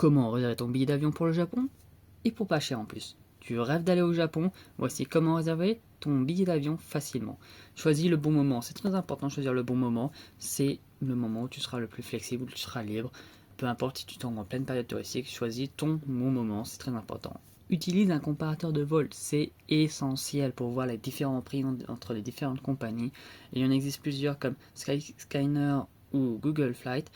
Comment réserver ton billet d'avion pour le Japon? Et pour pas cher en plus. Tu rêves d'aller au Japon? Voici comment réserver ton billet d'avion facilement. Choisis le bon moment. C'est très important de choisir le bon moment. C'est le moment où tu seras le plus flexible, où tu seras libre. Peu importe si tu tombes en pleine période touristique, choisis ton bon moment. C'est très important. Utilise un comparateur de vol. C'est essentiel pour voir les différents prix entre les différentes compagnies. Il y en existe plusieurs comme Skyscanner ou Google Flight.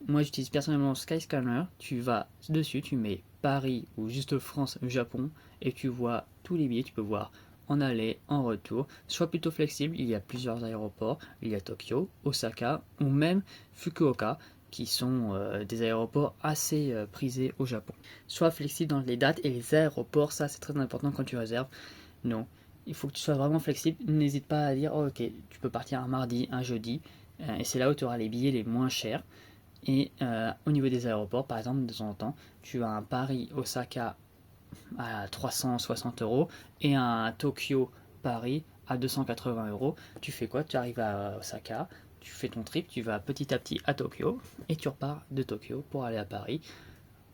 Moi, j'utilise personnellement Skyscanner. Tu vas dessus, tu mets Paris ou juste France, Japon, et tu vois tous les billets. Tu peux voir en aller, en retour. Sois plutôt flexible. Il y a plusieurs aéroports. Il y a Tokyo, Osaka ou même Fukuoka, qui sont des aéroports assez prisés au Japon. Sois flexible dans les dates et les aéroports. Ça, c'est très important quand tu réserves. Non, il faut que tu sois vraiment flexible. N'hésite pas à dire, oh, ok, tu peux partir un mardi, un jeudi, et c'est là où tu auras les billets les moins chers. Et au niveau des aéroports, par exemple, de temps en temps, tu as un Paris-Osaka à 360 euros et un Tokyo-Paris à 280 euros. Tu fais quoi? Tu arrives à Osaka, tu fais ton trip, tu vas petit à petit à Tokyo et tu repars de Tokyo pour aller à Paris.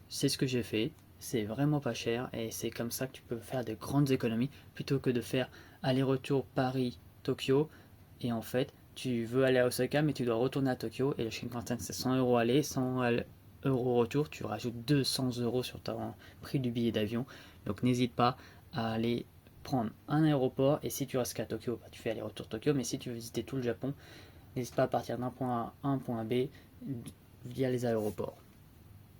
C'est ce que j'ai fait. C'est vraiment pas cher et c'est comme ça que tu peux faire de grandes économies plutôt que de faire aller-retour Paris-Tokyo et en fait tu veux aller à Osaka mais tu dois retourner à Tokyo et le Shinkansen c'est 100 euros aller, 100 euros retour, tu rajoutes 200 euros sur ton prix du billet d'avion. Donc n'hésite pas à aller prendre un aéroport et si tu restes qu'à Tokyo, bah, tu fais aller-retour Tokyo, mais si tu veux visiter tout le Japon, n'hésite pas à partir d'un point A à un point B via les aéroports.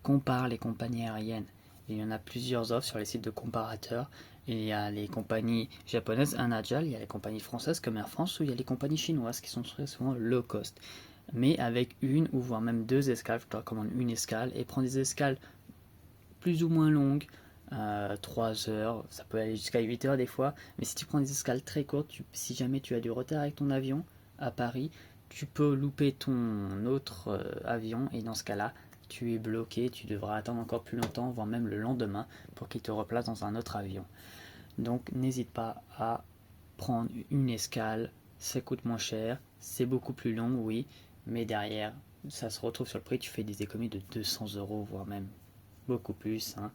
Compare les compagnies aériennes. Il y en a plusieurs offres sur les sites de comparateurs. Il y a les compagnies japonaises, Anajal, il y a les compagnies françaises comme Air France, ou il y a les compagnies chinoises qui sont très souvent low cost. Mais avec une ou voire même deux escales, je te recommande une escale et prends des escales plus ou moins longues, 3 heures, ça peut aller jusqu'à 8 heures des fois. Mais si tu prends des escales très courtes, si jamais tu as du retard avec ton avion à Paris, tu peux louper ton autre avion et dans ce cas-là, tu es bloqué, tu devras attendre encore plus longtemps, voire même le lendemain, pour qu'il te replace dans un autre avion. Donc n'hésite pas à prendre une escale, ça coûte moins cher, c'est beaucoup plus long, oui, mais derrière, ça se retrouve sur le prix, tu fais des économies de 200 euros, voire même beaucoup plus. Hein.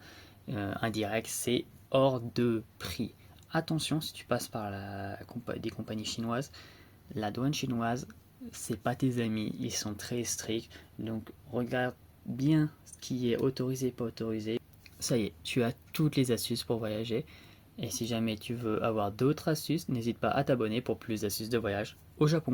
Indirect, c'est hors de prix. Attention, si tu passes par des compagnies chinoises, la douane chinoise, c'est pas tes amis, ils sont très stricts, donc regarde bien ce qui est autorisé et pas autorisé. Ça y est, tu as toutes les astuces pour voyager. Et si jamais tu veux avoir d'autres astuces, n'hésite pas à t'abonner pour plus d'astuces de voyage au Japon.